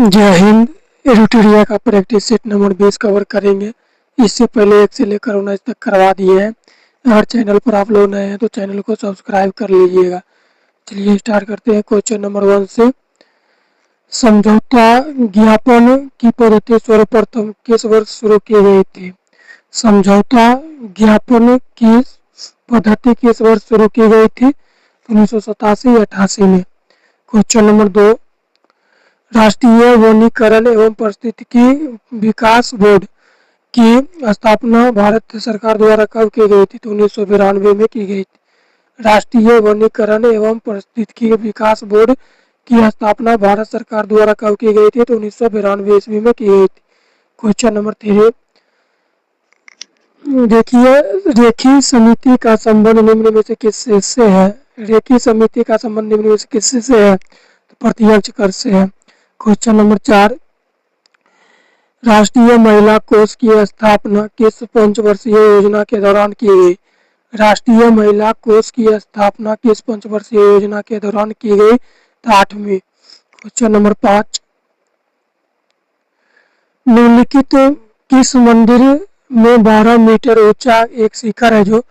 जय हिंद। एडिटोरिया का practice set number 20 cover करेंगे। इससे पहले 1 से लेकर 19 तक करवा दिए हैं। अगर चैनल पर आप लोग नए हैं तो चैनल को सब्सक्राइब कर लीजिएगा। चलिए स्टार्ट करते हैं क्वेश्चन नंबर 1 से। समझौता ज्ञापन की पद्धति सर्वप्रथम किस वर्ष शुरू की गई थी? समझौता ज्ञापन की पद्धति किस वर्ष शुरू की गई थी? 1987-88 में। Question number 2। राष्ट्रीय वनीकरण एवं पारिस्थितिकी विकास बोर्ड की स्थापना भारत सरकार द्वारा कब की गई थी? तो 1992 में की गई थी। राष्ट्रीय वनीकरण एवं पारिस्थितिकी विकास बोर्ड की स्थापना भारत सरकार द्वारा कब की गई थी? तो 1992 ईस्वी में की गई थी। Question number 3। देखिए, रेखी समिति का संबंध निम्न में से किससे है? रेखी समिति का संबंध निम्न में से किससे है? तो प्रत्यक्ष कर से है। Question number 4। राष्ट्रीय महिला कोष की स्थापना किस पंचवर्षीय योजना के दौरान की गई? राष्ट्रीय महिला कोष की स्थापना किस पंचवर्षीय योजना के दौरान की गई? तो 8वीं। Question number 5। निम्नलिखित किस मंदिर में 12 मीटर ऊंचा एक शिखर है जो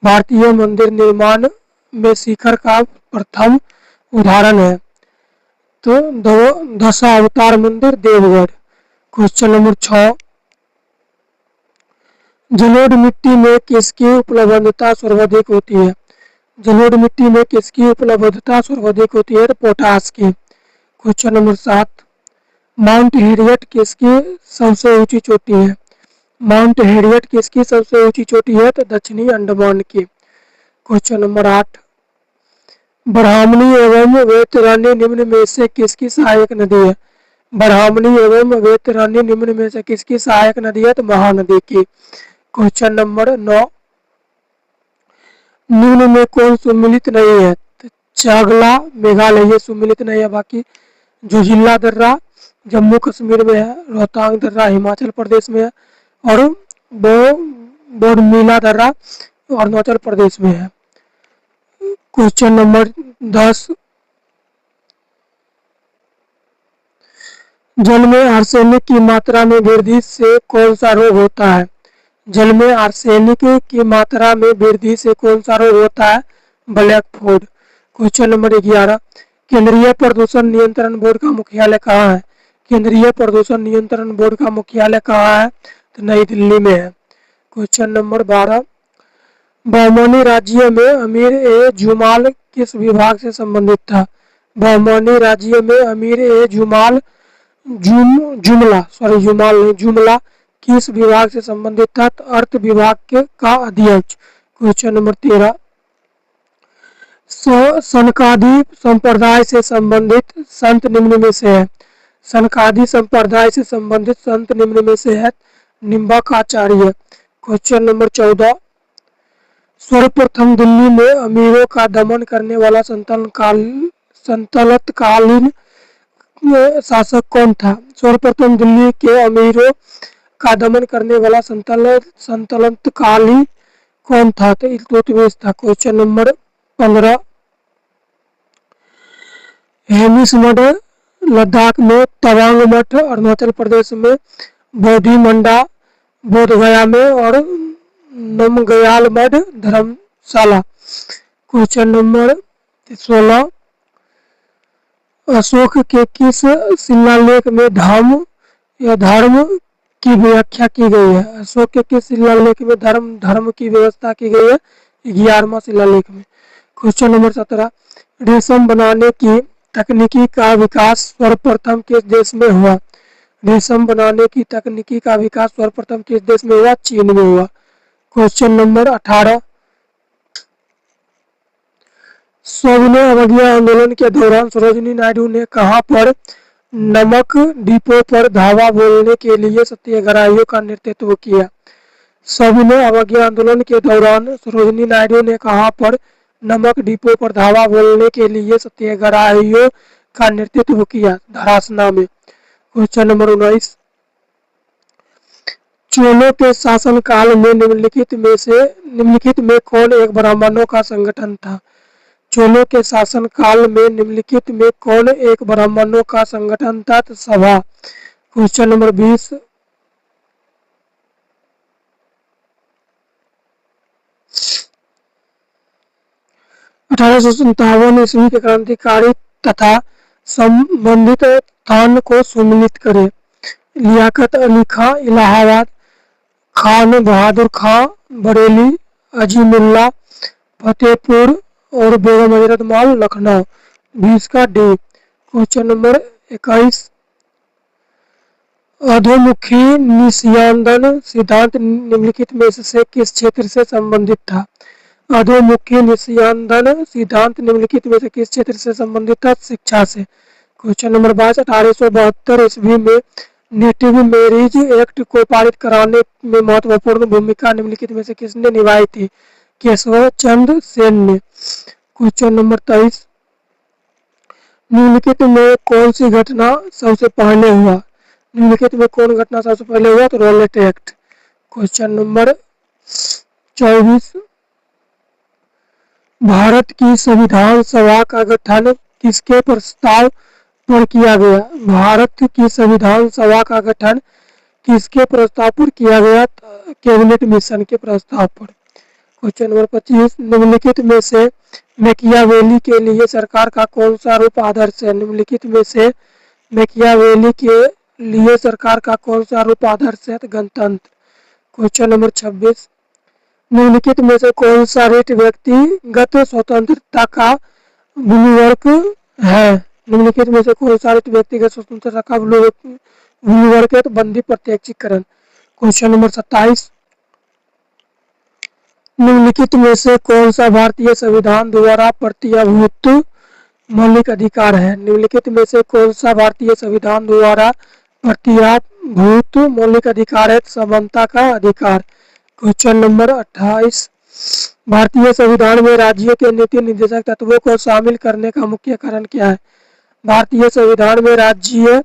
भारतीय मंदिर निर्माण में शिखर का प्रथम उदाहरण है? तो दशावतार मंदिर, देवगढ़। Question number 6। जलोढ़ मिट्टी में किसकी उपलब्धता सर्वाधिक होती है? जलोढ़ मिट्टी में किसकी उपलब्धता सर्वाधिक होती है? पोटास की। Question number 7। माउंट हैरियट किसकी सबसे ऊंची चोटी है? माउंट हैरियट किसकी सबसे ऊंची चोटी है? तो दक्षिणी अंडमान की। Question number 8। ब्राह्मणी एवं वैतरणी निम्न में से किसकी सहायक नदी है? ब्राह्मणी एवं वैतरणी निम्न में से किसकी सहायक नदी है? तो महानदी की। Question number 9। निम्न में कौन सुमिलित नहीं है? तो चांगला मेघालय ये सुमिलित नहीं है। बाकी जोजिला दर्रा जम्मू कश्मीर में है, रोहतांग दर्रा हिमाचल प्रदेश में है और बोडमिला दर्रा अरुणाचल प्रदेश में है। Question number 10। जल में आर्सेनिक की मात्रा में वृद्धि से कौन सा रोग होता है? जल में आर्सेनिक की मात्रा में वृद्धि से कौन सा रोग होता है? Black food. Question number 11। केंद्रीय प्रदूषण नियंत्रण बोर्ड का मुख्यालय कहाँ है? केंद्रीय प्रदूषण नियंत्रण बोर्ड का मुख्यालय कहाँ है? तो नई दिल्ली में है। Question number 12। बहमनी राज्य में अमीर ए जुमाल किस विभाग से संबंधित था? बहमनी राज्य में अमीर ए जुमाल जुमला किस विभाग से संबंधित था? तो अर्थ विभाग के का अध्यक्ष। Question number 13। सनकादि संप्रदाय से संबंधित संत निम्न में से है? सनकादि संप्रदाय से संबंधित संत निम्न में से है निम्बाकाचार्य। Question number 14। सर्वप्रथम दिल्ली में अमीरों का दमन करने वाला संतलतकालीन शासक कौन था? सर्वप्रथम दिल्ली के अमीरों का दमन करने वाला संतलतकालीन कौन था? तो इल्तुतमिश था। Question number 15। हेमिस मठ लद्दाख में, तवांग मठ अरुणाचल प्रदेश में, बोधिमंडा बोधगया में और नमग्याल मठ धर्मशाला। Question number 16। अशोक के किस शिलालेख में धर्म की व्याख्या की गई है? अशोक के किस शिलालेख में धर्म की व्यवस्था की गई है? 11वां शिलालेख में। Question number 17। रेशम बनाने की तकनीकी का विकास सर्वप्रथम किस देश में हुआ? रेशम बनाने की तकनीकी का विकास सर्वप्रथम किस देश में हुआ? चीन में हुआ। Question number 18। सविनय अवज्ञा आंदोलन के दौरान सरोजिनी नायडू ने कहां पर नमक डिपो पर धावा बोलने के लिए सत्याग्रहियों का नेतृत्व किया? सविनय अवज्ञा आंदोलन के दौरान सरोजिनी नायडू ने कहां पर नमक डिपो पर धावा बोलने के लिए सत्याग्रहियों का नेतृत्व किया? धरासना में। Question number 19। चोलों के शासनकाल में निम्नलिखित में कौन एक ब्राह्मणों का संगठन था? चोलों के शासनकाल में निम्नलिखित में कौन एक ब्राह्मणों का संगठन था? सभा। Question number 20। अठारह ईस्वी के क्रांतिकारी तथा संबंधित स्थान को सुमिलित करें। लियाकत अली खां इलाहाबाद, खान बहादुर खां बरेली, अजीमुल्ला फतेहपुर और बेगम हजरत महल लखनऊ। 20 का डी। Question number 21। अधोमुखी निस्यंदन सिद्धांत निम्नलिखित में से किस क्षेत्र से संबंधित था? अधोमुखी निस्यंदन सिद्धांत निम्नलिखित में से किस क्षेत्र से संबंधित था? शिक्षा से। Question number 22। 1872 ईस्वी में नेटिव मैरिज एक्ट को पारित कराने में महत्वपूर्ण भूमिका निम्नलिखित में से किसने निभाई थी? केशव चंद्र सेन ने। Question number 23। निम्नलिखित में कौन सी घटना सबसे पहले हुआ? निम्नलिखित में कौन घटना सबसे पहले हुआ? तो Rowlatt act. Question number 24। Bharat की संविधान सभा का गठन किसके प्रस्ताव पर किया गया? भारत की संविधान सभा का गठन किसके प्रस्ताव पर किया गया? कैबिनेट मिशन के प्रस्ताव पर। Question number 25। निम्नलिखित में से मैकियावेली के लिए सरकार का कौन सा रूप आदर्श है? निम्नलिखित में से मैकियावेली के लिए सरकार का कौन सा रूप आदर्श है? गणतंत्र। Question number 26। निम्नलिखित में से कौन सा रेट व्यक्तिगत स्वतंत्रता का बुलवर्क है? निम्नलिखित में से कौन सा रेट व्यक्तिगत स्वतंत्रता का बुलवर्क है? तो बंदी प्रत्यक्षीकरण। Question number 27। निम्नलिखित में से कौन सा भारतीय संविधान द्वारा प्रत्याभूत मौलिक अधिकार है? निम्नलिखित में से कौन सा भारतीय संविधान द्वारा प्रत्याभूत मौलिक अधिकार है? समानता का अधिकार। Question number 28। भारतीय संविधान में राज्य के नीति निर्देशक तत्वों को शामिल करने का मुख्य कारण क्या है? भारतीय संविधान में राज्य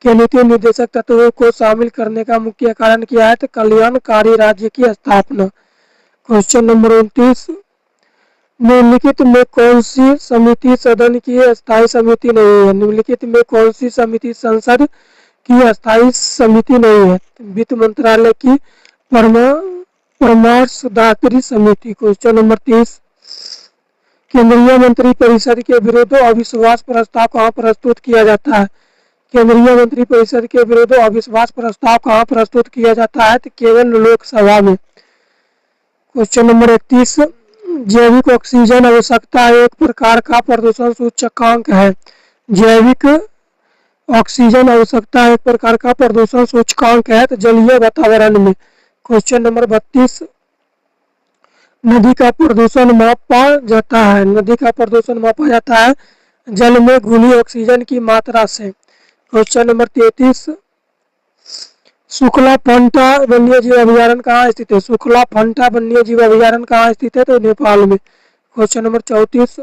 के नीति निर्देशक तत्वों को शामिल करने का मुख्य कारण क्या है? तो कल्याणकारी राज्य की स्थापना। Question number 29। निम्नलिखित में कौन सी समिति सदन की स्थायी समिति नहीं है? निम्नलिखित में कौन सी समिति संसद की स्थायी समिति नहीं है? वित्त मंत्रालय की परामर्शदात्री समिति। Question number 30। केंद्रीय मंत्रिपरिषद के विरुद्ध अविश्वास प्रस्ताव कहाँ प्रस्तुत किया जाता है? केंद्रीय मंत्रिपरिषद के विरुद्ध अविश्वास प्रस्ताव कहाँ प्रस्तुत किया जाता है? तो केवल लोकसभा में। Question number 31। जैविक ऑक्सीजन आवश्यकता एक प्रकार का प्रदूषण सूचकांक है। जैविक ऑक्सीजन आवश्यकता एक प्रकार का प्रदूषण सूचकांक है तो जलीय वातावरण में। Question number 32। नदी का प्रदूषण मापा जाता है। नदी का प्रदूषण मापा जाता है जल में घुली ऑक्सीजन की मात्रा से। Question number 33। सुखला फंटा वन्य जीव अभयारण्य कहाँ स्थित है? सुखला फंटा वन्य जीव अभयारण्य कहाँ स्थित है? तो नेपाल में। Question number 34।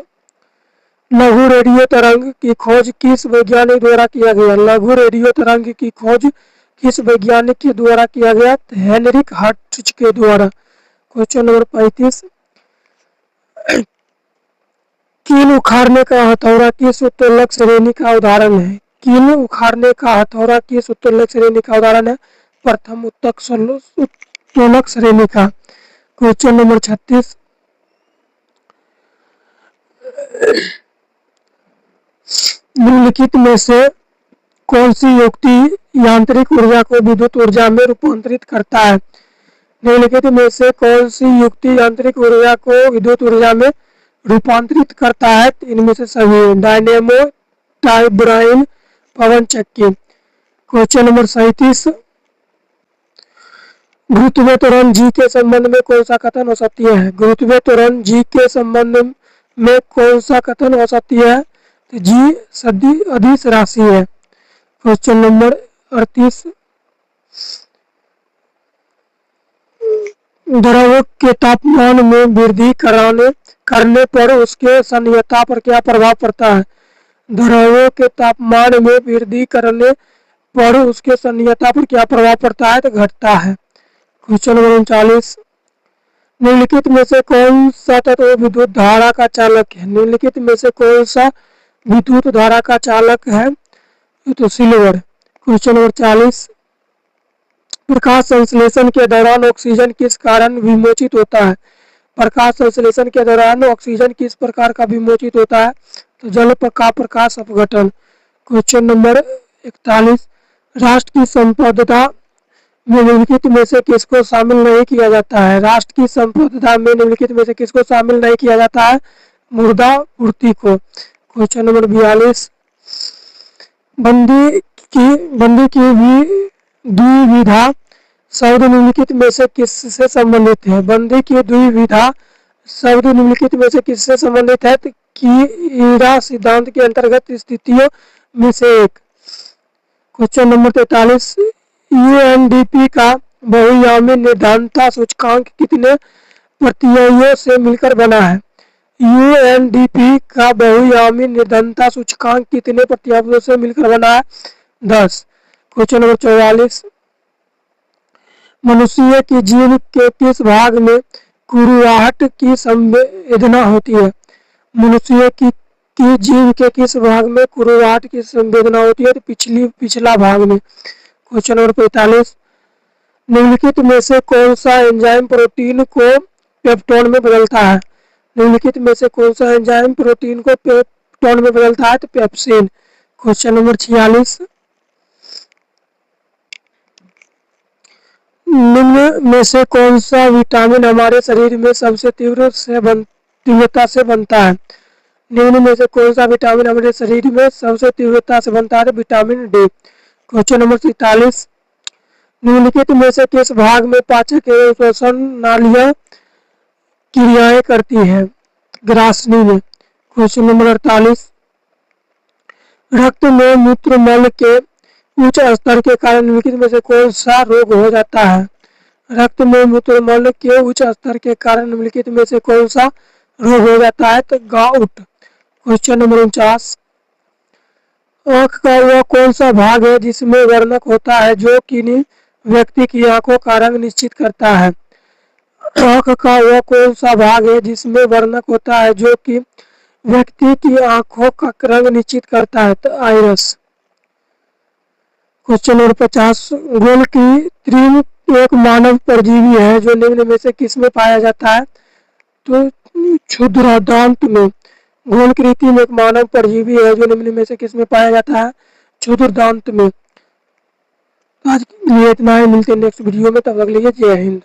लघु रेडियो तरंग की खोज किस वैज्ञानिक द्वारा किया गया? लघु रेडियो तरंग की खोज किस वैज्ञानिक के द्वारा किया गया? हेनरिक हर्ट्ज के द्वारा। Question number 35। कील उखाड़ने का हथौड़ा किस उत्तोलक श्रेणी का उदाहरण है? कील उखाड़ने का हथौड़ा किस उत्तोलक श्रेणी का उदाहरण है? प्रथम उत्तोलक श्रेणी का। Question number 36। निम्नलिखित में से कौन सी युक्ति यांत्रिक ऊर्जा को विद्युत ऊर्जा में रूपांतरित करता है? निम्नलिखित में से कौन सी युक्ति यांत्रिक ऊर्जा को विद्युत ऊर्जा में रूपांतरित करता है? इनमें से सभी। डायनेमो, टारबाइन, पवन चक्की। Question number 37। गुरुत्वीय त्वरण जी के संबंध में कौन सा कथन असत्य है? गुरुत्वीय त्वरण जी के संबंध में कौन सा कथन असत्य है? तो जी अदिश राशि है। Question number 38। द्रव के तापमान में वृद्धि करने पर उसके संयता पर क्या प्रभाव पड़ता है? द्रव के तापमान में वृद्धि करने पर उसके संयता पर क्या प्रभाव पड़ता है? तो घटता है। Question number 39। निम्नलिखित में से कौन सा तत्व विद्युत धारा का चालक है? निम्नलिखित में से कौन सा विद्युत धारा का चालक है? तो सिल्वर। क्वेश्चन नंबर 40, प्रकाश संश्लेषण के दौरान ऑक्सीजन किस कारण विमोचित होता है? प्रकाश संश्लेषण के दौरान ऑक्सीजन किस प्रकार का विमोचित होता है? तो जल का प्रकाश अपघटन। क्वेश्चन नंबर 41, राष्ट्र की संप्रभुता में निम्नलिखित में से किसको शामिल नहीं किया जाता है? राष्ट्र की संप्रभुता में निम्नलिखित में से किसको शामिल नहीं किया जाता है? मुर्दा पूर्ति को। क्वेश्चन नंबर 42, बंदी की भी द्विविधा शब्द निम्नलिखित में से किससे संबंधित है? बंदी की द्विविधा शब्द निम्नलिखित में से किससे संबंधित है? कीड़ा सिद्धांत के अंतर्गत स्थितियों में से एक। क्वेश्चन नंबर 43, यूएनडीपी का बहुआयामी निर्धारणता सूचकांक कितने प्रत्ययों से मिलकर बना है? यूएनडीपी का बहुआयामी निर्धारणता सूचकांक कितने प्रत्ययों से मिलकर बना है? 10। क्वेश्चन नंबर 44, मनुष्य की जीभ के किस भाग में कुरुआहट की संवेदना होती है? मनुष्य की जीभ के किस भाग में कुरुआहट की संवेदना होती है? तो पिछला भाग में। क्वेश्चन नंबर 45, निम्नलिखित में से कौन सा एंजाइम प्रोटीन को पेप्टोन में बदलता है? निम्नलिखित में से कौन सा एंजाइम प्रोटीन को पेप्टोन में बदलता है? तो पेप्सिन। क्वेश्चन नंबर 46, निम्न में से कौन सा विटामिन हमारे शरीर में सबसे तीव्रता से बनता है? निम्न में से कौन सा विटामिन हमारे शरीर में सबसे तीव्रता से बनता है? Vitamin D. क्वेश्चन नंबर 47, निम्नलिखित में से किस भाग में पाचक एवं श्वसन नालियां क्रियाएं करती हैं? ग्रासनी में। क्वेश्चन नंबर 48, रक्त में मूत्रमल के उच्च स्तर के कारण निम्नलिखित में से कौन सा रोग हो जाता है? रक्त में मूत्रमल के उच्च स्तर के कारण निम्नलिखित में से कौन सा रोग हो जाता है? तो गाउट। क्वेश्चन नंबर 49, आंख का वह कौन सा भाग है जिसमें वर्णक होता है जो किन्हीं व्यक्ति की आंखों का रंग निश्चित करता है? आंख का वह कौन सा भाग है जिसमें वर्णक होता है जो कि व्यक्ति की आंखों का रंग निश्चित करता है? तो आइरस। क्वेश्चन नंबर 50, गोलकृत्रिम एक मानव परजीवी है जो निम्न में से किस में पाया जाता है? तो क्षुद्रांत में। गोलकृत्रिम एक मानव परजीवी है जो निम्न में से किस में पाया जाता है? क्षुद्रांत में। आज के लिए इतना ही, मिलते हैं नेक्स्ट वीडियो में, तब तक के लिए जय हिंद।